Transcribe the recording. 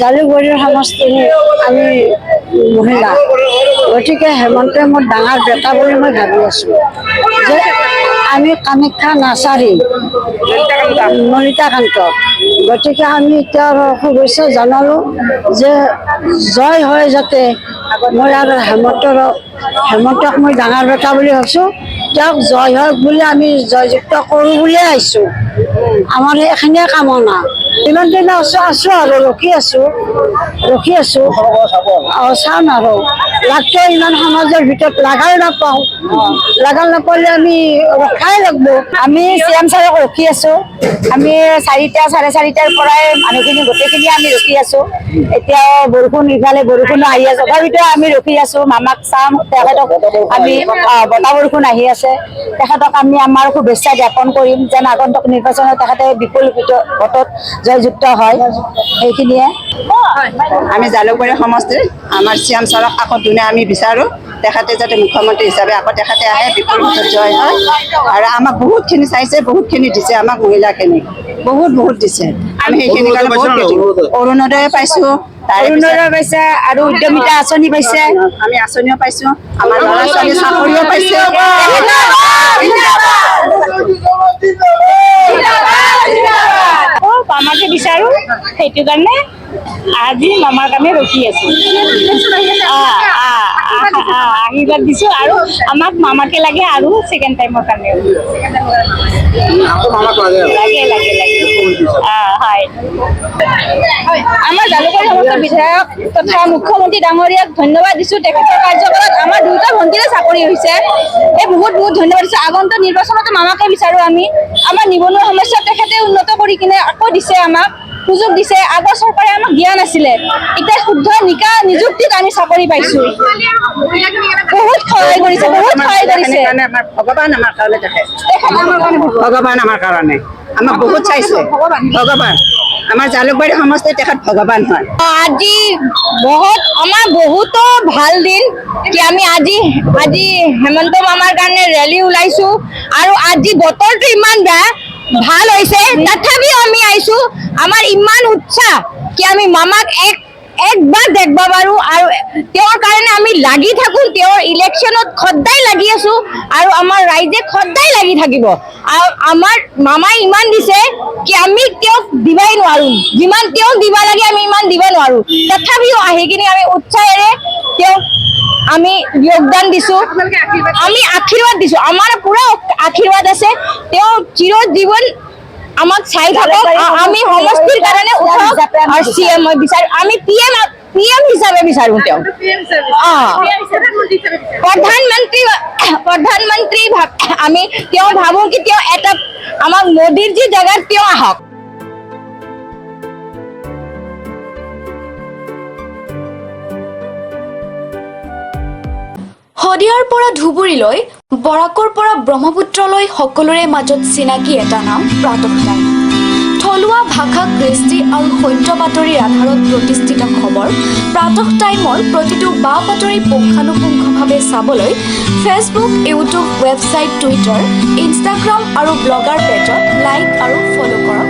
জালুকবাৰীৰ সমষ্টিৰ আমি মহিলা, গতিকে হেমন্তই মোৰ ডাঙৰ বেটা বুলি মই ভাবি আছোঁ যে আমি কামাখ্যা নাৰ্চাৰী নলিতাকান্ত, গতিকে আমি এতিয়া শুভেচ্ছা জনালোঁ যে জয় হয় যাতে। মই আৰু হেমন্তক মই ডাঙৰ বেটা বুলি ভাবিছোঁ, তেওঁক জয় হওক বুলি আমি জয়যুক্ত কৰোঁ বুলিয়ে আহিছোঁ। আমাৰ এইখিনিয়ে কামনা। ইমান দিন আছোঁ আৰু ৰখি আছোঁ চাম আৰু লাগতো ইমান সমাজৰ ভিতৰত লাগাই নাপাওঁ, নাপালে আমি ৰখাই লাগব। আমি চিএম ছাৰক ৰখি আছোঁ। আমি 4টা 4:30টাৰ পৰাই মানুহখিনি গোটেইখিনি আমি ৰখি আছোঁ। এতিয়া বৰষুণ ইফালে বৰষুণো আহি আছে, তথাপিতো আমি ৰখি আছোঁ। মামাক চাম, তেখেতক আমি বতাহ বৰষুণ আহি আছে, তেখেতক আমি আমাৰ শুভেচ্ছা জ্ঞাপন কৰিম যেন আগন্তুক নিৰ্বাচনত তেখেতে বিপুল ভোটত জয়যুক্ত হয়। সেইখিনিয়ে আমি জালুকবাৰী সমষ্টিৰ আমাৰ চিএম ছাৰক আকৌ দুনে আমি বিচাৰোঁ, তেখেতে যাতে মুখ্যমন্ত্ৰী হিচাপে আকৌ তেখেতে আহে, বিপুল ভোটত জয় হয়। আৰু আমাক বহুতখিনি চাইছে, বহুতখিনি দিছে, আমাক মহিলাখিনিক বহুত দিছে। আমি সেইখিনি কাৰণে বহুত অৰুণোদয় পাইছোঁ, অৰুণোদয় পাইছে আৰু উদ্যমিতা আঁচনি পাইছে। আমি আঁচনিও পাইছোঁ, আমাৰ ল'ৰা ছোৱালী চাকৰিও পাইছে। মামাকে বিচাৰোঁ, সেইটো কাৰণে আজি মামাৰ কাৰণে ৰখি আছোঁ। আশীৰ্বাদ দিছোঁ আৰু আমাক মামাকে লাগে আৰু ছেকেণ্ড টাইমৰ কাৰণে লাগে। হয়, আমাৰ জালুকবাৰী সমষ্টিৰ বিধায়ক তথা মুখ্যমন্ত্ৰী ডাঙৰীয়াক ধন্যবাদ দিছোঁ। তেখেতৰ কাৰ্যকালত আমাৰ 2টা ভণ্টিৰে চাকৰি হৈছে, এই বহুত ধন্যবাদ দিছোঁ। আগন্তুক নিৰ্বাচনতো মামাকে বিচাৰোঁ আমি। আমাৰ নিবনুৱা সমস্যা তেখেতে উন্নত কৰি কিনে আকৌ দিছে, আমাক সুযোগ দিছে। আগৰ চৰকাৰে আমাক দিয়া নাছিলে, এতিয়া শুদ্ধ নিযুক্তিত আমি চাকৰি পাইছোঁ। বহুত সহায় কৰিছে। ভগৱান আমাৰ কাৰণে ভগৱান আমাৰ কাৰণে আমাক বহুত চাইছে। ভগৱান আমাৰ জালুকবাৰী সমষ্টিৰ তেখেত ভগৱান হয়। আজি আমাৰ বহুতো ভাল দিন কি আমি আজি হেমন্ত মামাৰ কাৰণে ৰেলী ওলাইছোঁ আৰু আজি বতৰটো ইমান বেয়া, ভাল হৈছে তথাপিও আমি আহিছোঁ। আমাৰ ইমান উৎসাহ কি আমি মামাক একবাৰ দেখবা পাৰোঁ আৰু তেওঁৰ কাৰণে আমি লাগি থাকোঁ। তেওঁৰ ইলেকশ্যনত সদায় লাগি আছোঁ আৰু আমাৰ ৰাইজে সদায় লাগি থাকিব। আৰু আমাৰ মামাই ইমান দিছে কি আমি তেওঁক দিবাই নোৱাৰোঁ, যিমান তেওঁক দিবা লাগে আমি ইমান দিব নোৱাৰোঁ। তথাপিও আহি কিনে আমি উৎসাহেৰে তেওঁক আমি যোগদান দিছোঁ, আমি আশীৰ্বাদ দিছোঁ। আমাৰ পুৰা আশীৰ্বাদ আছে, তেওঁ চিৰজীৱন আমাক চাই থাকক। আমি সমষ্টিৰ কাৰণে উঠক আৰু চিএম মই বিচাৰোঁ, আমি PM হিচাপে বিচাৰোঁ তেওঁক। প্ৰধানমন্ত্ৰী আমি তেওঁ ভাবোঁ কি তেওঁ এটা আমাক মোদীৰ যি জেগাত তেওঁ আহক। শদিয়াৰ পৰা ধুবুৰীলৈ, বৰাকৰ পৰা ব্ৰহ্মপুত্ৰলৈ সকলোৰে মাজত চিনাকি এটা নাম প্ৰাতঃ টাইম। থলুৱা ভাষা, কৃষ্টি আৰু সত্য বাতৰিৰ আধাৰত প্ৰতিষ্ঠিত খবৰ প্ৰাতঃ টাইমৰ প্ৰতিটো বা বাতৰি পুংখানুপুংখভাৱে চাবলৈ Facebook, YouTube, website, Twitter, Instagram আৰু ব্লগাৰ পেজত লাইক আৰু ফ'ল' কৰক।